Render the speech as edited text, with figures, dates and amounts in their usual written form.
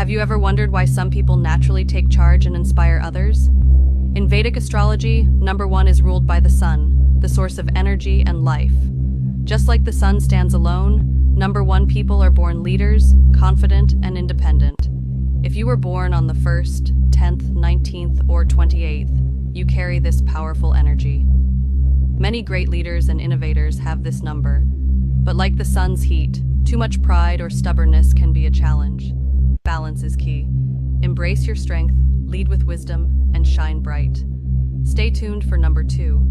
Have you ever wondered why some people naturally take charge and inspire others? In Vedic astrology, number 1 is ruled by the sun, the source of energy and life. Just like the sun stands alone, number 1 people are born leaders, confident, and independent. If you were born on the 1st, 10th, 19th, or 28th, you carry this powerful energy. Many great leaders and innovators have this number, but like the sun's heat, too much pride or stubbornness can be a challenge. Balance is key. Embrace your strength, lead with wisdom, and shine bright. Stay tuned for number 2,